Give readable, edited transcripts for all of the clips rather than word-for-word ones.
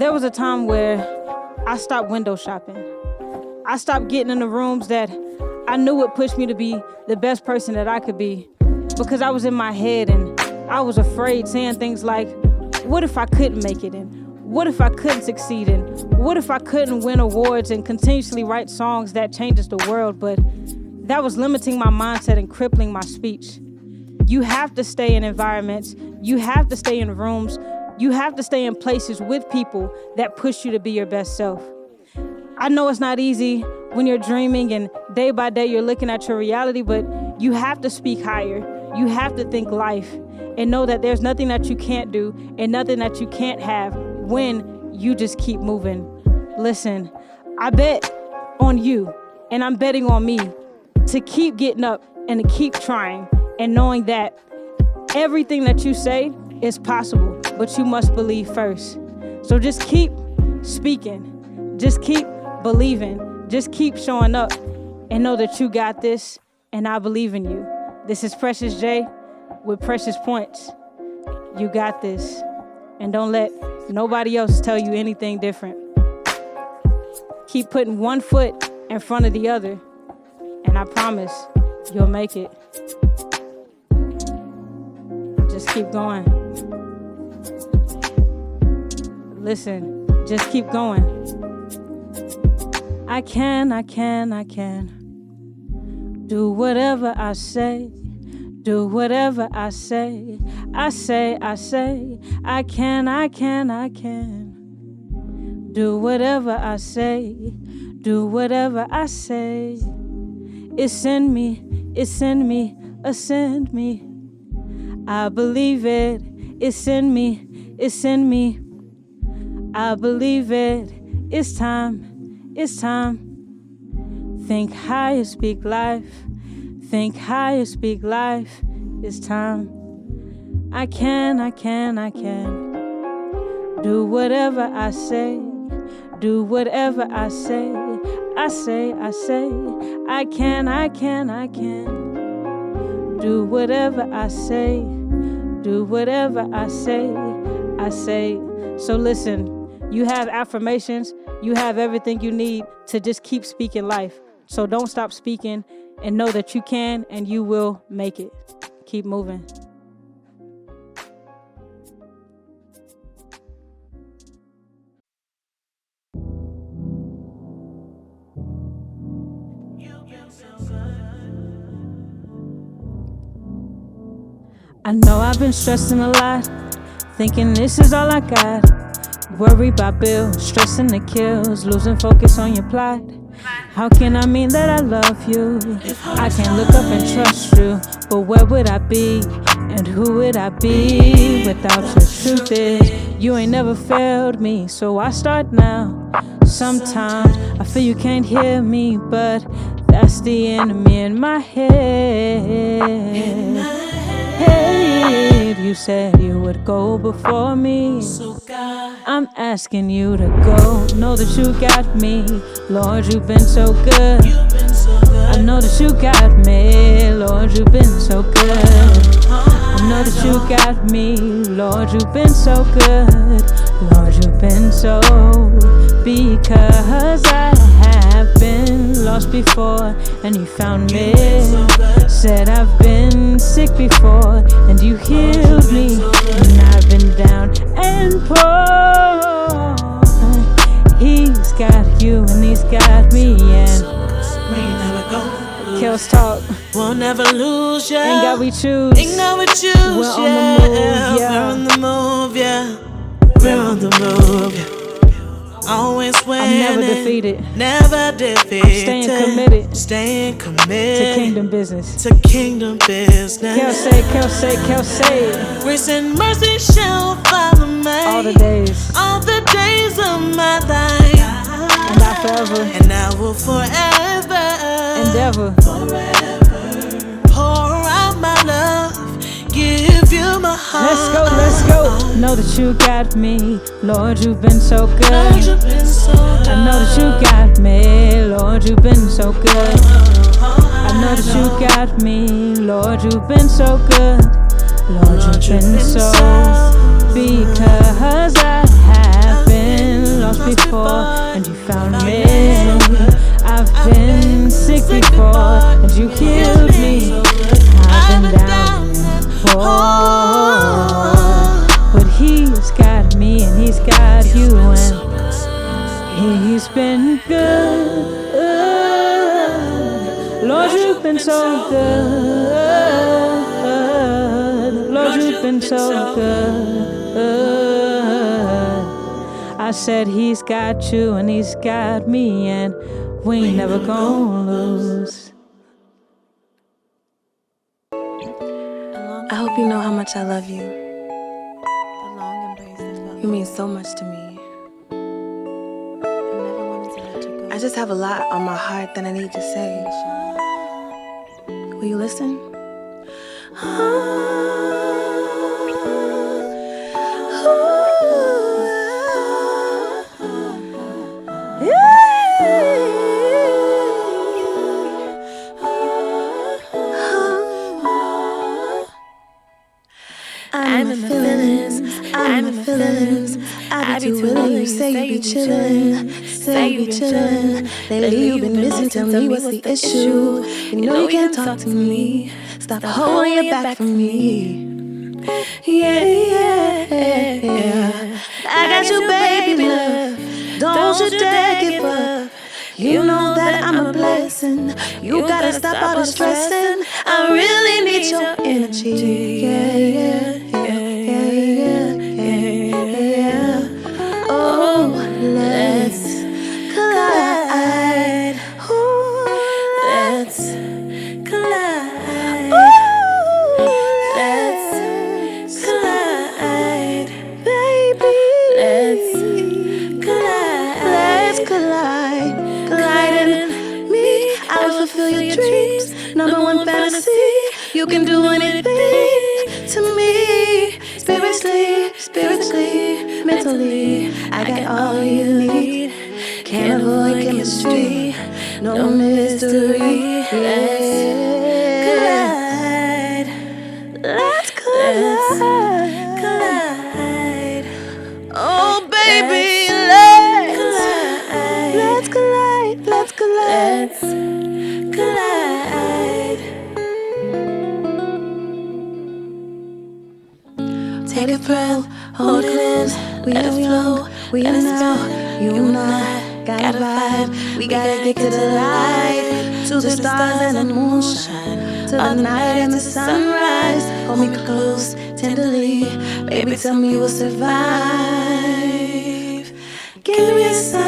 There was a time where I stopped window shopping. I stopped getting in the rooms that I knew would push me to be the best person that I could be, because I was in my head and I was afraid, saying things like, what if I couldn't make it? And what if I couldn't succeed? And what if I couldn't win awards and continuously write songs that changes the world? But that was limiting my mindset and crippling my speech. You have to stay in environments. You have to stay in rooms. You have to stay in places with people that push you to be your best self. I know it's not easy when you're dreaming and day by day you're looking at your reality, but you have to speak higher. You have to think life and know that there's nothing that you can't do and nothing that you can't have when you just keep moving. Listen, I bet on you and I'm betting on me to keep getting up and to keep trying and knowing that everything that you say is possible, but you must believe first. So just keep speaking, just keep believing, just keep showing up and know that you got this and I believe in you. This is Precious J with Precious Points. You got this, and don't let nobody else tell you anything different. Keep putting one foot in front of the other, and I promise you'll make it. Just keep going. Listen, just keep going. I can do whatever I say. Do whatever I say. I can. Do whatever I say. Do whatever I say. It's in me, ascend me. I believe it. It's in me. I believe it. It's time. Think higher, speak life. Think higher, speak life. It's time. I can. Do whatever I say. Do whatever I say. I can. Do whatever I say. Do whatever I say. So listen, you have affirmations. You have everything you need to just keep speaking life. So don't stop speaking and know that you can and you will make it. Keep moving. I know I've been stressing a lot, thinking this is all I got. Worry about bills, stressing the kills, losing focus on your plot. How can I mean that I love you if I can't look up and trust you? But where would I be and who would I be without you? Truth is, you ain't never failed me, so I start now. Sometimes I feel you can't hear me, but that's the enemy in my head. You said you would go before me, so God, I'm asking you to go. Know that you got me, Lord, you've been so good. I know that you got me, Lord, you've been so good. I know that you got me, Lord, you've been so good. Lord, you've been so, because I have been lost before and you found me. Said I've been sick before and you healed me, and I've been down and poor. He's got you and he's got me, and we never go. Kills talk. We'll never lose, yeah. Ain't got we choose. Ain't got we choose, We're yeah. on the move, yeah. We're on the move, yeah. Always winning. I'm never defeated. Never defeated. I'm staying committed. Staying committed to kingdom business. To kingdom business. Kelsey. Grace and mercy shall follow me all the days of my life. And I forever. And I will forever endeavor. Pour out my love. Give you my heart. Let's go. Know that you got me, Lord, you've been so good. I know that you got me, Lord, you've been so good. I know that you got me, Lord, you've been so good. Lord, you've been so, because I have been he's got you and he's been good. Lord, you've been so good. Lord, you've been so good. I said he's got you and he's got me and we ain't never gonna lose. I hope you know how much I love you. You mean so much to me. I just have a lot on my heart that I need to say. Will you listen? I'm in my feelings, I'm in my feelings. I be too willing, you say you be chillin', say you be chillin'. Lately you been missing, tell me what's the issue. You know you can't talk to me, stop holding your back from me. Yeah, yeah, yeah. I got you, baby love, don't you dare give up. You know that I'm a blessing, you gotta stop all the stressing. I really need your energy, yeah, yeah, yeah, yeah, yeah, yeah. Oh, let's collide. Ooh, let's collide. Ooh, let's collide, baby. Let's collide. Let's collide. Colliding me, I will fulfill your dreams. Number one fantasy, you can do anything to me. Spiritually, mentally, I got all you need. Can't avoid chemistry, no mystery. Let's collide. Oh baby, let's collide. Let's collide. Take a breath, hold it in, we are flow, we are now, you and I, got a vibe, we gotta get to the light, to the stars and the moonshine, to the night and the sunrise. Hold me close, tenderly, baby tell me we'll survive. Give me a sign,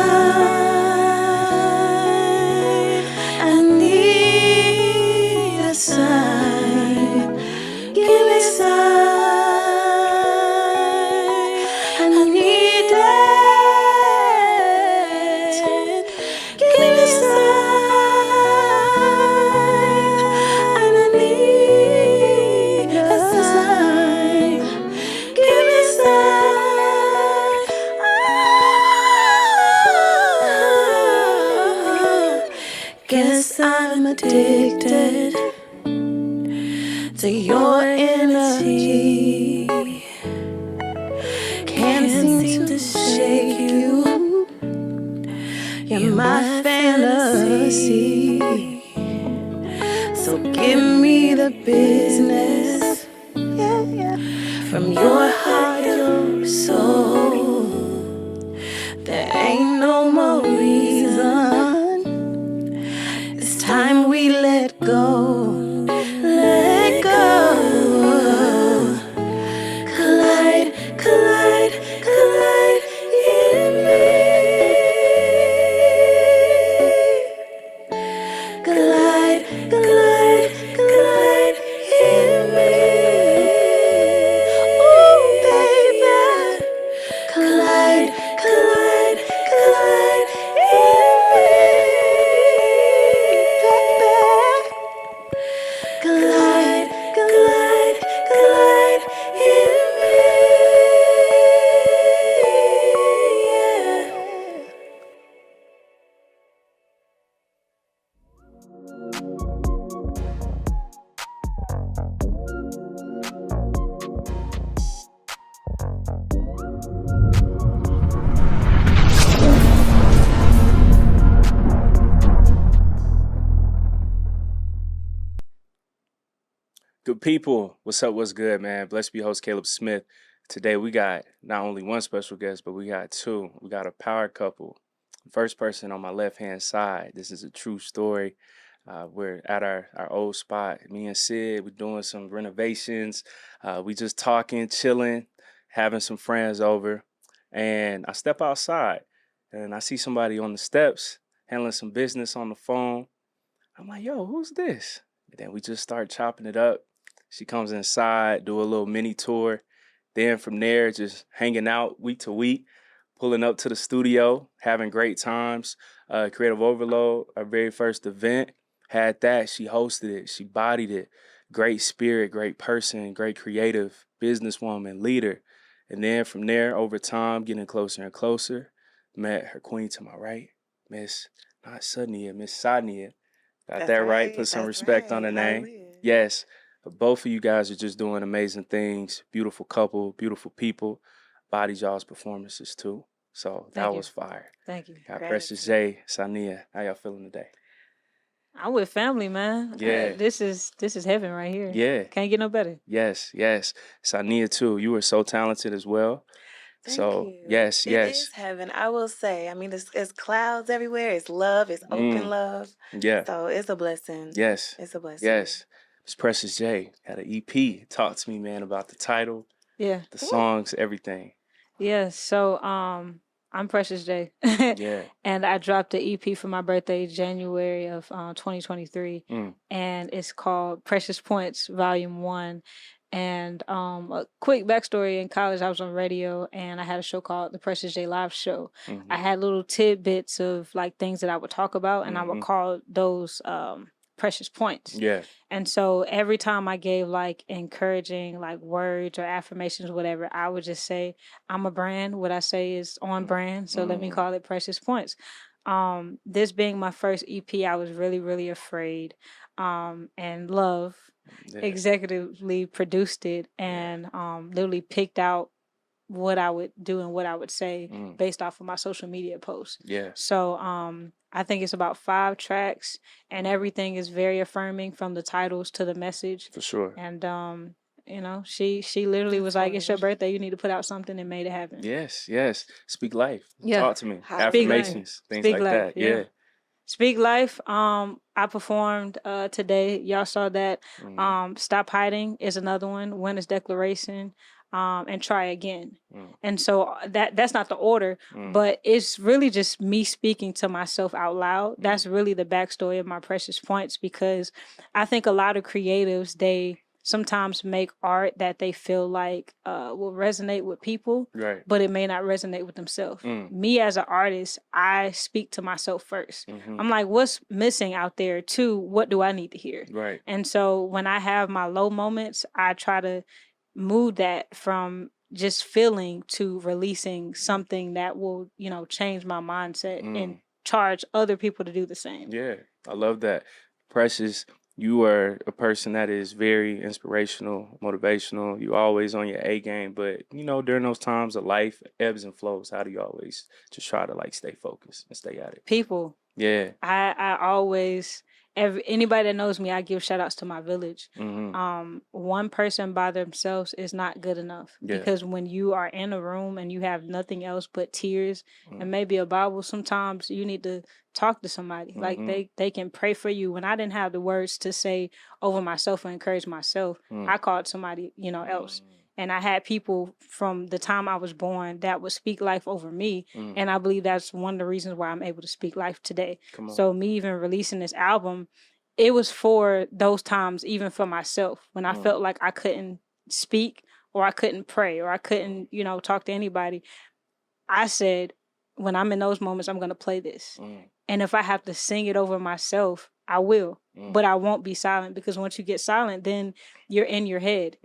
I need a sign. Give me a sign. Guess I'm addicted to your energy. Can't seem to shake you. You're my fantasy. So give me the business. Yeah, yeah. From your heart to your soul. There ain't no more reason. Time we let go, let go. Collide, collide, collide in me. Collide, collide, collide in me. Oh, baby. Collide, collide, collide in me. Collide, collide, collide in me. Yeah. Good people, what's up, what's good, man? Blessed be host Caleb Smith. Today we got not only one special guest, but we got two. We got a power couple. First person on my left-hand side. This is a true story. We're at our old spot. Me and Sid, we're doing some renovations. We just talking, chilling, having some friends over. And I step outside and I see somebody on the steps handling some business on the phone. I'm like, yo, who's this? And then we just start chopping it up. She comes inside, do a little mini tour. Then from there, just hanging out week to week, pulling up to the studio, having great times. Creative Overload, our very first event, had that. She hosted it. She bodied it. Great spirit, great person, great creative, businesswoman, leader. And then from there, over time, getting closer and closer, met her queen to my right, Miss, not Saaneah, Miss Saaneah. Got That's that right. right, Put some that's respect on the right. name. Hallelujah. Yes. Both of you guys are just doing amazing things. Beautiful couple, beautiful people. Bodied y'all's performances too. So that Thank you. was fire. Thank you. Got Gratitude. Precious J, Saaneah. How y'all feeling today? I'm with family, man. Yeah. This is heaven right here. Yeah. Can't get no better. Yes, yes. Saaneah too. You were so talented as well. Thank So you. yes, It yes. is heaven. I will say. I mean, it's clouds everywhere. It's love. It's open Mm, love. yeah. So it's a blessing. Yes. It's a blessing. Yes. Miss Precious J had an EP. Talk to me, man, about the title, Yeah. the songs, everything. Yeah. So I'm Precious J. Yeah. And I dropped the EP for my birthday January of 2023. Mm. And it's called Precious Points Volume 1. And a quick backstory: in college, I was on radio, and I had a show called The Precious J Live Show. Mm-hmm. I had little tidbits of like things that I would talk about, and I would call those precious points. Yeah. And so every time I gave like encouraging like words or affirmations, whatever, I would just say, I'm a brand. What I say is on brand. So let me call it Precious Points. This being my first EP, I was really, really afraid. And Love executively produced it and literally picked out what I would do and what I would say based off of my social media posts. Yeah. So I think it's about 5 tracks, and everything is very affirming from the titles to the message. For sure. And you know, she literally was like, "It's your birthday. You need to put out something," and made it happen. Yes, yes. Speak life. Yeah. Talk to me. Speak life. Affirmations, things Speak like life, that. Yeah. Speak life. I performed today. Y'all saw that. Stop Hiding is another one. Winner's Declaration. And Try Again. And so that's not the order, but it's really just me speaking to myself out loud. That's really the backstory of my Precious Points, because I think a lot of creatives, they sometimes make art that they feel like will resonate with people, Right. but it may not resonate with themselves. Me as an artist, I speak to myself first. I'm like, what's missing out there? Two, what do I need to hear? Right. And so when I have my low moments, I try to move that from just feeling to releasing something that will, you know, change my mindset and charge other people to do the same. Yeah. I love that. Precious, you are a person that is very inspirational, motivational. You always on your A game, but you know, during those times of life, ebbs and flows, how do you always just try to like stay focused and stay at it? People. Yeah. I always anybody that knows me, I give shout outs to my village. One person by themselves is not good enough, because when you are in a room and you have nothing else but tears and maybe a Bible, sometimes you need to talk to somebody. Like they can pray for you. When I didn't have the words to say over myself or encourage myself, I called somebody, you know, else. And I had people from the time I was born that would speak life over me. And I believe that's one of the reasons why I'm able to speak life today. So me even releasing this album, it was for those times, even for myself, when I felt like I couldn't speak or I couldn't pray or I couldn't, you know, talk to anybody. I said, when I'm in those moments, I'm going to play this. And if I have to sing it over myself, I will. But I won't be silent, because once you get silent, then you're in your head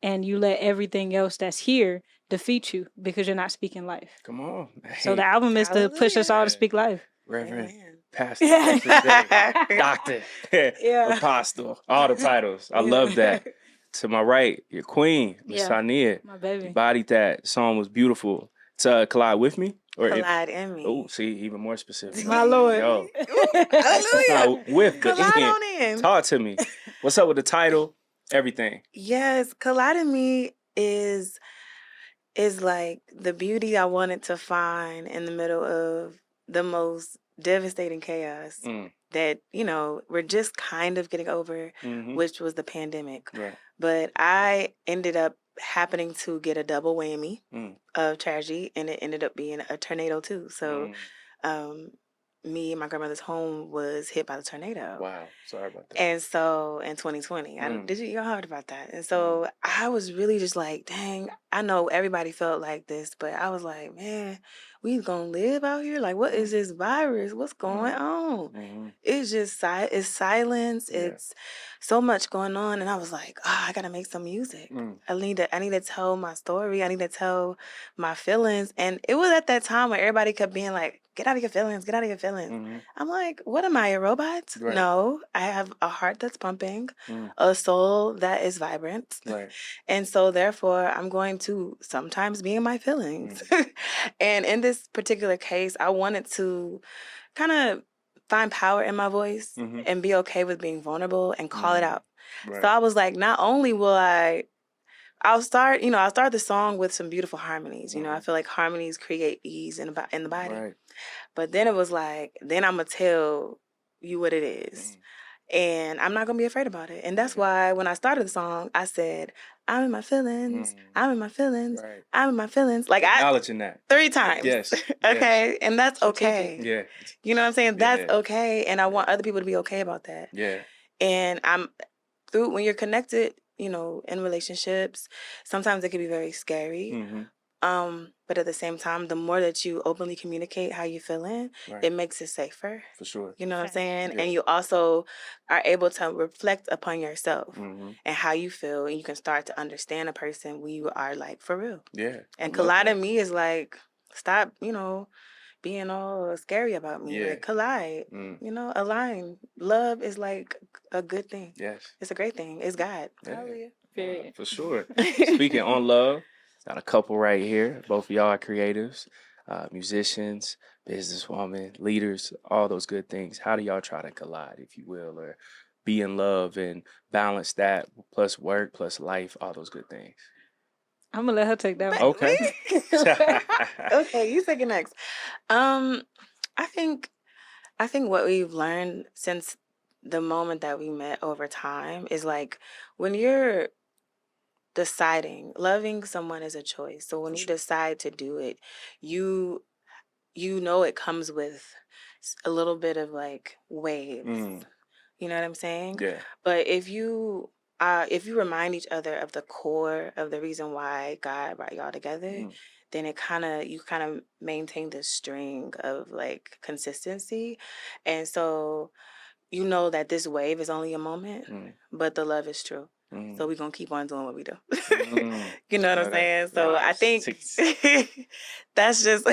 and you let everything else that's here defeat you because you're not speaking life. Come on. So the album is to push us all to speak life. Reverend, Pastor, Doctor, Apostle, all the titles. I love that. To my right, your queen, Miss Saaneah. My baby. You bodied that. Song was beautiful. To Collide With Me? Or Collide in me. Oh, see, even more specific. My Lord. Yo. Hallelujah. With, but Collide in. on in. Talk to me. What's up with the title? Everything. Yes, Collide in Me is is like the beauty I wanted to find in the middle of the most devastating chaos Mm. that, we're just kind of getting over, Mm-hmm. which was the pandemic. Right. But I ended up happening to get a double whammy Mm. of tragedy, and it ended up being a tornado too. So um, me and my grandmother's home was hit by the tornado. Wow. Sorry about that. And so in 2020, you heard about that? And so I was really just like, dang, I know everybody felt like this, but I was like, man, we gonna live out here? Like, what is this virus? What's going on? Mm-hmm. It's just it's silence. Yeah. It's so much going on, and I was like, I gotta make some music. I need to tell my story. I need to tell my feelings. And it was at that time where everybody kept being like, get out of your feelings, get out of your feelings. Mm-hmm. I'm like, what am I, a robot? Right. No, I have a heart that's pumping, a soul that is vibrant. Right. And so therefore I'm going to sometimes be in my feelings. And in this particular case, I wanted to kind of find power in my voice and be okay with being vulnerable and call it out. Right. So I was like, not only will I'll start the song with some beautiful harmonies. I feel like harmonies create ease in the body. Right. But then it was like, then I'm going to tell you what it is. And I'm not going to be afraid about it. And that's why when I started the song, I said, I'm in my feelings. I'm in my feelings. Right. I'm in my feelings. Like acknowledging that 3 times. Yes. Okay. Yes. And that's okay. Yeah. You know what I'm saying? Yeah. That's okay. And I want other people to be okay about that. Yeah. And when you're connected, in relationships, sometimes it can be very scary. But at the same time, the more that you openly communicate how you're feeling, it makes it safer. For sure. You know what I'm saying? Yeah. And you also are able to reflect upon yourself and how you feel. And you can start to understand a person when you are like, for real. Yeah. And collide in me is like, stop, being all scary about me. Yeah. Like, collide, align. Love is like a good thing. Yes. It's a great thing. It's God. Yeah. For sure. Speaking on love, got a couple right here. Both of y'all are creatives, musicians, businesswomen, leaders, all those good things. How do y'all try to collide, if you will, or be in love and balance that plus work, plus life, all those good things? I'm gonna let her take that one. Okay. Okay, you take it next. I think what we've learned since the moment that we met over time is like when you're deciding, loving someone is a choice. So when you decide to do it, you it comes with a little bit of like waves. You know what I'm saying? Yeah. But if you remind each other of the core of the reason why God brought y'all together, then you kind of maintain this string of like consistency. And so you know that this wave is only a moment, but the love is true. So we're going to keep on doing what we do. You know what I'm saying? So I think that's just,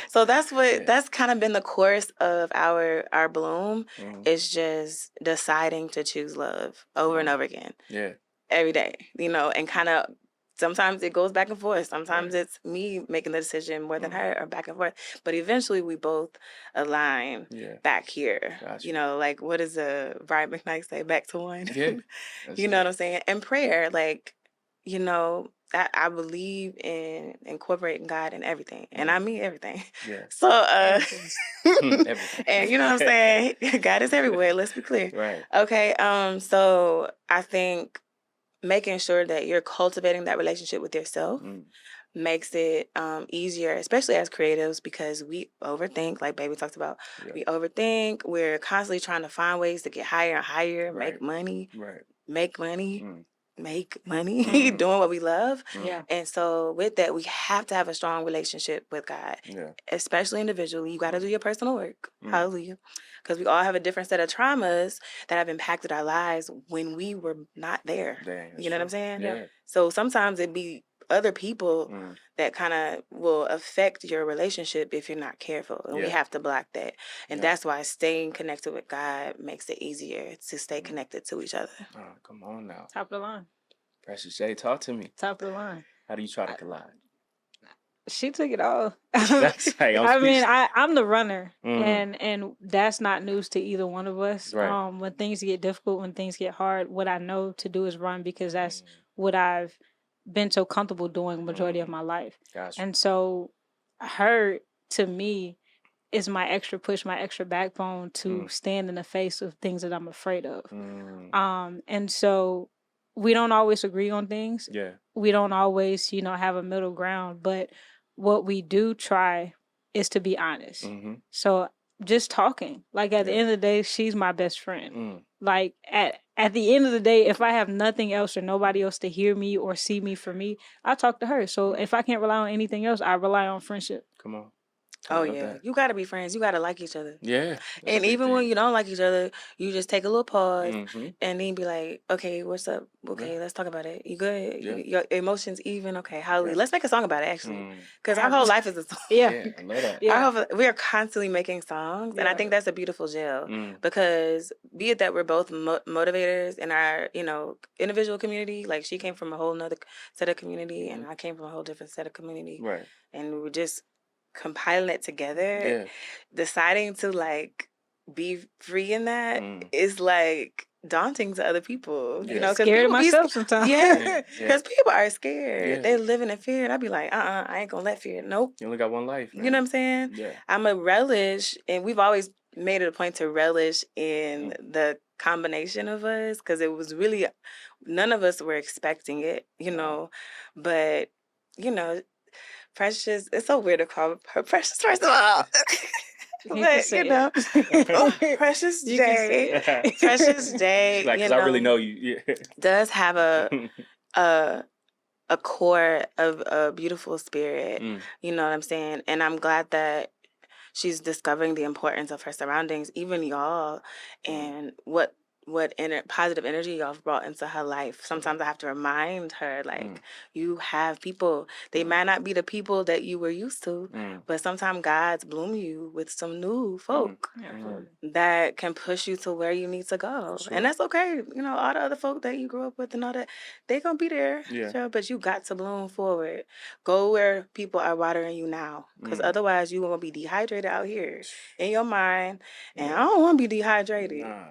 so that's kind of been the course of our bloom. It's just deciding to choose love over and over again. Yeah. Every day, and kind of, sometimes it goes back and forth. Sometimes it's me making the decision more than her, or back and forth. But eventually we both align back here. Gotcha. Like, what does Brian McKnight say? Back to one. Yeah. You know what I'm saying? And prayer, like, I believe in incorporating God in everything. And I mean everything. Yeah. So, everything. And you know what I'm saying? God is everywhere. Let's be clear. Right. Okay. So I think making sure that you're cultivating that relationship with yourself makes it easier, especially as creatives, because we overthink, like Baby talked about. We overthink. We're constantly trying to find ways to get higher and higher, make money, doing what we love. Yeah. And so with that, we have to have a strong relationship with God, especially individually. You got to do your personal work. Hallelujah. Because we all have a different set of traumas that have impacted our lives when we were not there. You know what I'm saying? Yeah. So sometimes it be other people that kind of will affect your relationship if you're not careful. And we have to block that. And that's why staying connected with God makes it easier to stay connected to each other. Oh, come on now. Top of the line. Precious J, talk to me. Top of the line. How do you try to collide? She took it all. Hey, I mean, I'm the runner, and that's not news to either one of us. Right. When things get difficult, when things get hard, what I know to do is run, because that's what I've been so comfortable doing majority of my life. Gotcha. And so her, to me, is my extra push, my extra backbone to stand in the face of things that I'm afraid of. And so we don't always agree on things. Yeah. We don't always, have a middle ground, but what we do try is to be honest. So just talking, like at the end of the day, she's my best friend. Like at the end of the day, if I have nothing else or nobody else to hear me or see me for me, I talk to her. So if I can't rely on anything else, I rely on friendship. Come on. Oh yeah, you gotta be friends. You gotta like each other. Yeah. And even when you don't like each other, you just take a little pause and then be like, "Okay, what's up? Okay, let's talk about it. You good? Yeah. Your emotions even? Okay, how let's make a song about it actually, because our Yeah. whole life is a song. Yeah, I love that. Yeah. We are constantly making songs, and I think that's a beautiful gel because be it that we're both motivators in our individual community. Like she came from a whole nother set of community, and I came from a whole different set of community, Right. and we're just compiling it together, deciding to like be free in that is like daunting to other people. Yeah. You know, Scared of myself sometimes. Yeah, because people are scared. Yeah. They living in fear, and I'd be like, I ain't gonna let fear. Nope. You only got one life, man. You know what I'm saying? Yeah. I'm a relish, and we've always made it a point to relish in the combination of us because it was really none of us were expecting it, but Precious, it's so weird to call her Precious, first of all. But, Precious J, Precious J, Like, because I really know you. Yeah. does have a core of a beautiful spirit. You know what I'm saying? And I'm glad that she's discovering the importance of her surroundings, even y'all, and what positive energy y'all have brought into her life. Sometimes I have to remind her, like, you have people. They might not be the people that you were used to, but sometimes God's bloom you with some new folk that can push you to where you need to go. Sure. And that's okay. All the other folk that you grew up with and all that, they gonna be there. Yeah. Sure, but you got to bloom forward. Go where people are watering you now, because otherwise you gonna be dehydrated out here in your mind. And I don't want to be dehydrated. Nah.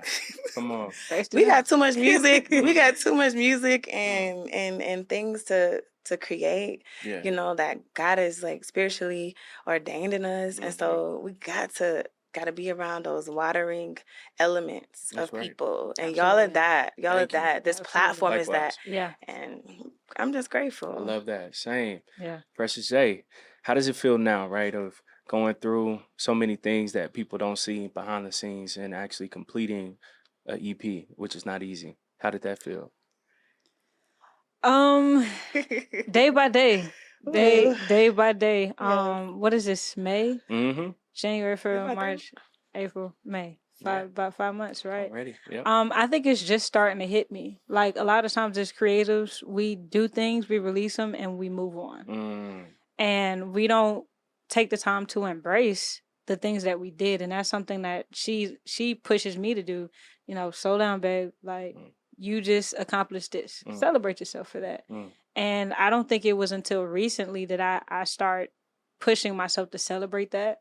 Come on. We got too much music. We got too much music and things to create. Yeah. That God is like spiritually ordained in us, and so we got to be around those watering elements That's of right. people. And Absolutely. y'all are that. Y'all Thank are you. that. This Absolutely. platform is Likewise. that. Yeah. And I'm just grateful. I love that. Same. Yeah. Precious J, how does it feel now, right, of going through so many things that people don't see behind the scenes and actually completing an EP, which is not easy? How did that feel? Day by day. Day by day. Yeah. What is this? May? Mm-hmm. January, Day by February, day. March, April, May. Yeah. About 5 months, right? Already. Yep. I think it's just starting to hit me. Like a lot of times as creatives, we do things, we release them, and we move on. And we don't take the time to embrace the things that we did. And that's something that she pushes me to do. Slow down, babe. Like you just accomplished this. Celebrate yourself for that. And I don't think it was until recently that I start pushing myself to celebrate that.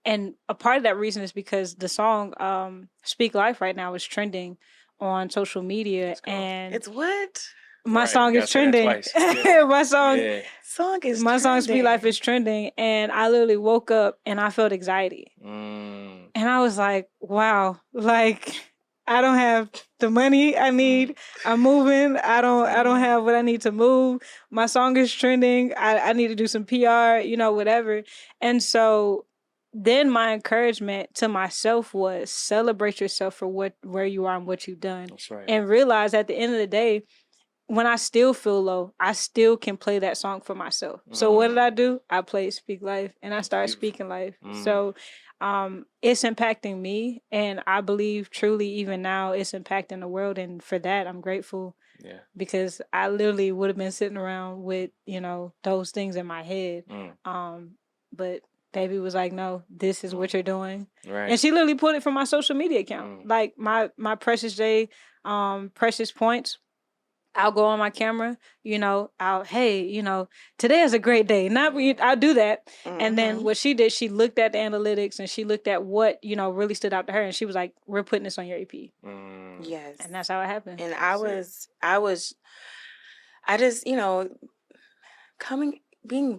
And a part of that reason is because the song Speak Life right now is trending on social media. And It's what? my Right, song you is gotta say that trending. twice. Yeah. my song Yeah. my song Speak trending. Life is trending. And I literally woke up and I felt anxiety. And I was like, wow, like I don't have the money I need. I'm moving. I don't have what I need to move. My song is trending. I need to do some PR, whatever. And so then my encouragement to myself was celebrate yourself for where you are and what you've done. That's right. And realize at the end of the day, when I still feel low, I still can play that song for myself. So what did I do? I played Speak Life and I started speaking life. So it's impacting me, and I believe truly even now it's impacting the world, and for that I'm grateful. Yeah. Because I literally would have been sitting around with, those things in my head. But baby was like, no, this is what you're doing. Right. And she literally put it from my social media account. Like my Precious J, Precious Points. I'll go on my camera, today is a great day. I'll do that. And then what she did, she looked at the analytics and she looked at what, really stood out to her. And she was like, we're putting this on your EP. Yes. And that's how it happened. And I was I just, being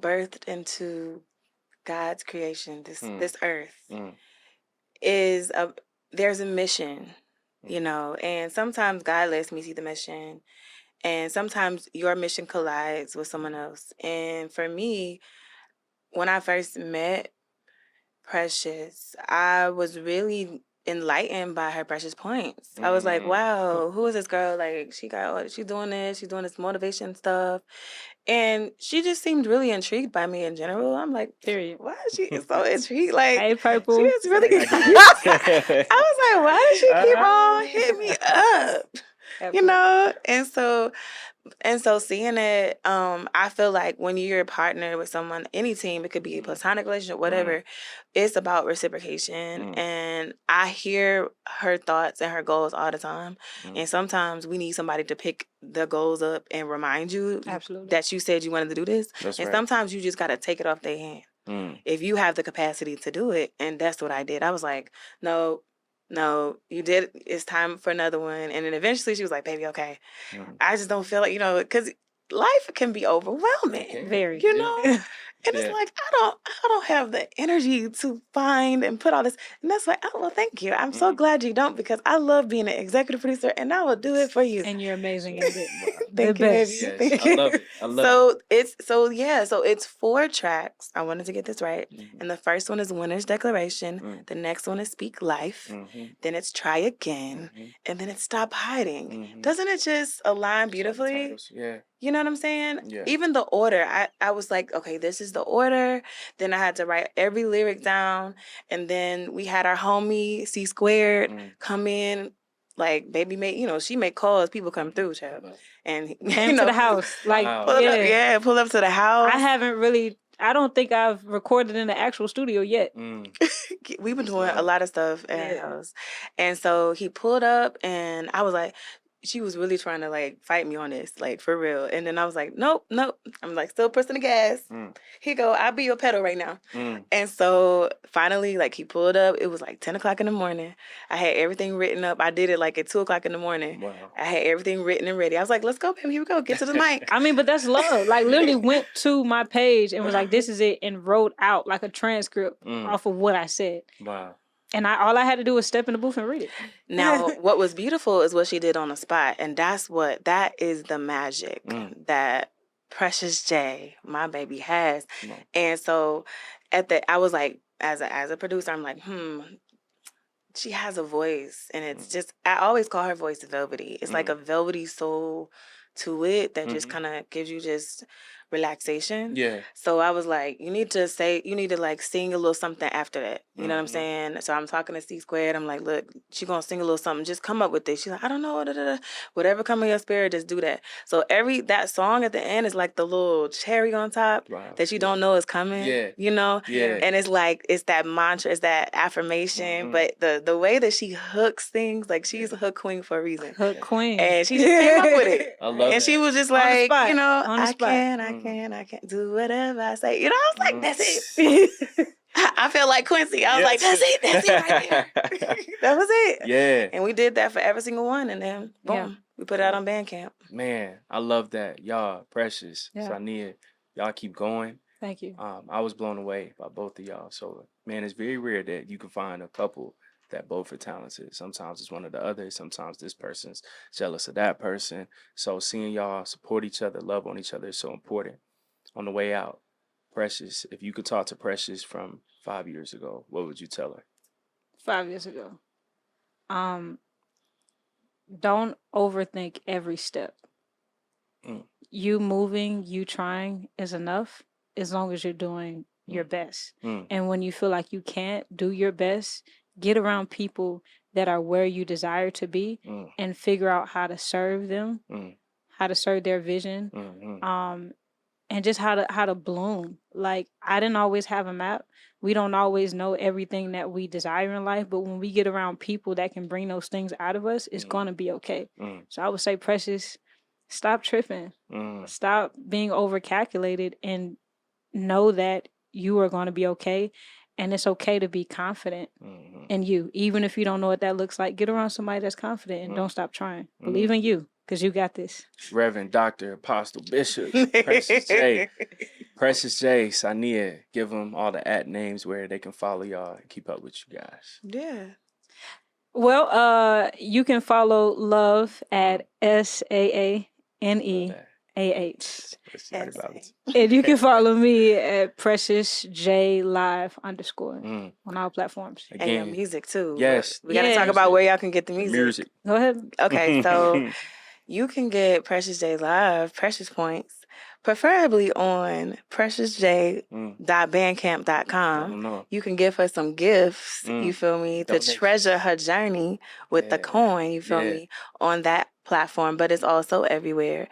birthed into God's creation, this earth Mm. is there's a mission, Mm. and sometimes God lets me see the mission, and sometimes your mission collides with someone else. And for me, when I first met Precious, I was really enlightened by her precious points. I was like, Mm. wow, who is this girl? Like, she's doing this motivation stuff. And she just seemed really intrigued by me in general. I'm like, Period. why is she so intrigued? Like, Hey, she Purple. is really I good. can get I was like, why does she keep on hitting me up? Absolutely. And so seeing it, I feel like when you're partnered with someone, any team, it could be a platonic relationship, whatever, it's about reciprocation. And I hear her thoughts and her goals all the time. And sometimes we need somebody to pick the goals up and remind you Absolutely. that you said you wanted to do this. That's and right. sometimes you just got to take it off their hand. If you have the capacity to do it. And that's what I did. I was like, no, you did. It's time for another one. And then eventually she was like, baby, okay. I just don't feel like, because life can be overwhelming. Okay. Very. And it's like, I don't have the energy to find and put all this. And that's like, oh, well, thank you. I'm so glad you don't, because I love being an executive producer and I will do it for you. And you're amazing at it. Thank The you, best. baby. Yes, Thank I you. love it. I love it. So it's 4 tracks. I wanted to get this right. And the first one is Winner's Declaration. The next one is Speak Life. Then it's Try Again. And then it's Stop Hiding. Doesn't it just align beautifully? Yeah. You know what I'm saying? Yeah. Even the order, I was like, okay, this is the order. Then I had to write every lyric down. And then we had our homie C Squared come in. Like, baby she made calls. People come through, child. And Came to the house. Like, Wow. pull up to the house. I don't think I've recorded in the actual studio yet. We've been doing a lot of stuff at the house. And so he pulled up and I was like, she was really trying to like fight me on this, like for real. And then I was like, nope. I'm like still pressing the gas. Here you go. I'll be your pedal right now. And so finally, like he pulled up. It was like 10 o'clock in the morning. I had everything written up. I did it like at 2 o'clock in the morning. Wow. I had everything written and ready. I was like, let's go, baby. Here we go. Get to the mic. I mean, but that's love. Like literally went to my page and was like, this is it, and wrote out like a transcript off of what I said. Wow. And all I had to do was step in the booth and read it. Now, what was beautiful is what she did on the spot. And that is the magic that Precious J, my baby, has. And so I was like, as a producer, I'm like, she has a voice. And it's just, I always call her voice velvety. It's like a velvety soul to it that just kind of gives you just relaxation. Yeah. So I was like, you need to like sing a little something after that. You know what I'm saying? So I'm talking to C Squared. I'm like, look, she gonna sing a little something. Just come up with this. She's like, I don't know. Whatever come in your spirit, just do that. So that song at the end is like the little cherry on top that you don't know is coming. Yeah. Yeah. And it's like, it's that mantra, it's that affirmation. But the way that she hooks things, like she's a hook queen for a reason. Hook queen. And she just came up with it. I love And she was just On the like, spot. I can do whatever I say. I was like, that's it. I felt like Quincy. I was like, that's it right there. That was it. Yeah. And we did that for every single one. And then, boom, we put it out on Bandcamp. Man, I love that. Y'all, Precious, Yeah. Saaneah, y'all keep going. Thank you. I was blown away by both of y'all. So, man, it's very rare that you can find a couple that both are talented. Sometimes it's one or the other. Sometimes this person's jealous of that person. So seeing y'all support each other, love on each other is so important. On the way out, Precious, if you could talk to Precious from 5 years ago, what would you tell her? 5 years ago. Don't overthink every step. You moving, you trying is enough as long as you're doing your best. And when you feel like you can't do your best, get around people that are where you desire to be and figure out how to serve them, how to serve their vision, and just how to bloom. Like, I didn't always have a map. We don't always know everything that we desire in life, but when we get around people that can bring those things out of us, it's going to be okay. So I would say, Precious, stop tripping. Stop being overcalculated and know that you are going to be okay. And it's okay to be confident in you. Even if you don't know what that looks like, get around somebody that's confident and don't stop trying. Believe in you, because you got this. Reverend Dr. Apostle Bishop, Precious J. Precious J, Saaneah, give them all the @names where they can follow y'all and keep up with you guys. Yeah. Well, you can follow Love at SAANEAH. Excited about it. And you can follow me at Precious J Live _ on all platforms. And your music too. Yes. We got to talk about where y'all can get the music. Go ahead. Okay, so you can get Precious J Live, Precious Points, preferably on preciousj.bandcamp.com. You can give her some gifts, you feel me, to treasure her journey with the coin, you feel me, on that platform, but it's also everywhere.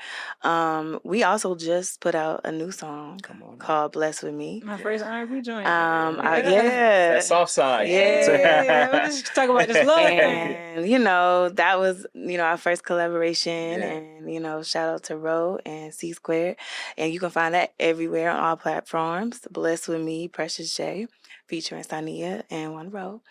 We also just put out a new song called Blessed With Me. My first R&B joint. That soft side. Yeah. Let's talk about this love thing. And, you know, that was, you know, our first collaboration. And, you know, shout out to Ro and C Squared. And you can find that everywhere on all platforms. Blessed With Me, Precious J, featuring Saaneah and One Ro.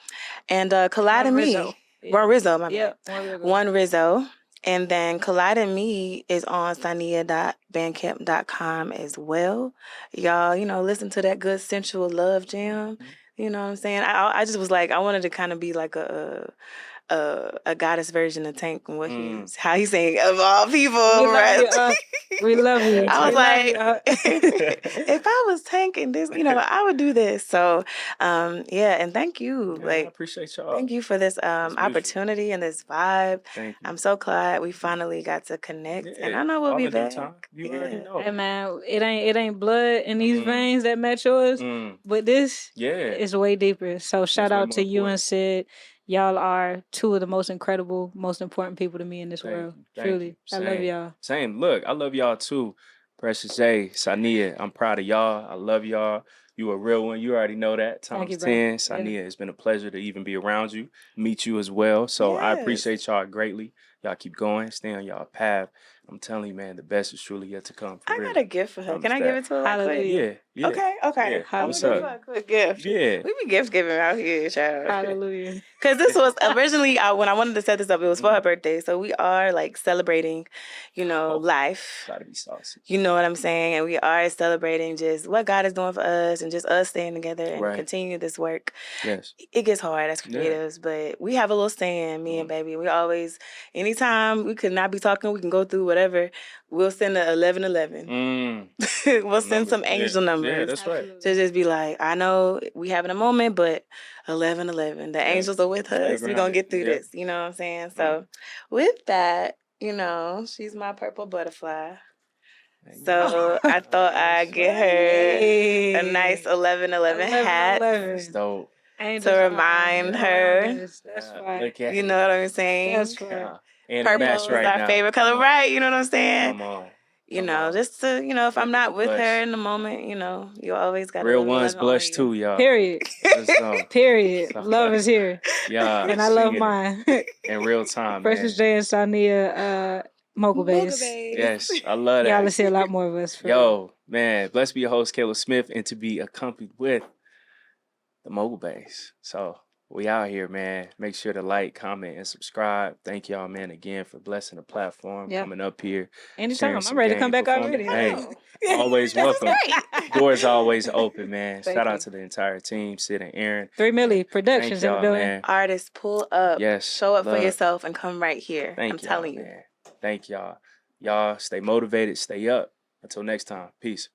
And Collide and Me. One Rizzo, my bad. One Rizzo. And then Collide and Me is on Saaneah.bandcamp.com as well. Y'all, you know, listen to that good sensual love jam. You know what I'm saying? I just was like, I wanted to kind of be like a goddess version of Tank and what how he saying of all people. We love you. I was like, if I was Tank in this, you know, I would do this. So, yeah, and thank you. Yeah, like, I appreciate y'all. Thank you for this opportunity and this vibe. Thank you. I'm so glad we finally got to connect, and I know we'll be back. You already know. Hey man, it ain't blood in these veins that match yours, but this is way deeper. So shout out to you and Sid. Y'all are two of the most incredible, most important people to me in this world. Truly. I love y'all. Same. Look, I love y'all too. Precious J, Saaneah, I'm proud of y'all. I love y'all. You a real one. You already know that. Times 10. Saaneah, it's been a pleasure to even be around you, meet you as well. So I appreciate y'all greatly. Y'all keep going. Stay on y'all path. I'm telling you, man, the best is truly yet to come. I got a gift for her. Can I give it to her? Hallelujah. Yeah. Okay. Yeah. What's up? A quick gift. Yeah. We be gift giving out here, child. Hallelujah. Because this was originally, when I wanted to set this up, it was for her birthday. So we are like celebrating, you know, life. Gotta be saucy. You know what I'm saying? And we are celebrating just what God is doing for us and just us staying together and continue this work. Yes. It gets hard as creatives, but we have a little saying, me and baby. We always, anytime we could not be talking, we can go through whatever. We'll send a 1111. We'll send some angel numbers. Yeah, that's right. To just be like, I know we having a moment, but 1111. The angels are with us. We're going to get through this. You know what I'm saying? So with that, you know, she's my purple butterfly. So I thought I'd get her a nice 1111 hat. That's dope. To remind her. That's right. You know what I'm saying? That's right. And purple is our favorite color, right? You know what I'm saying? Come on. You know, just to, you know, if I'm not with her in the moment, you know, you always got real ones blessed too, y'all. Period. Period. Love is here. Yeah. And I love mine. In real time. Precious J and Saaneah, Mogul Bass. Yes, I love that. Y'all will see a lot more of us. Yo, man, blessed be your host, Caleb Smith, and to be accompanied with the Mogul Bass. So we out here, man. Make sure to like, comment, and subscribe. Thank y'all, man, again for blessing the platform, coming up here. Anytime. I'm ready to come back already. Hey, always welcome. Doors always open, man. Shout out to the entire team, Sid and Aaron. 3 Milli Productions in the building. Man. Artists, pull up. Yes. Show up for yourself and come right here. I'm telling you. Man. Thank y'all. Y'all stay motivated, stay up. Until next time. Peace.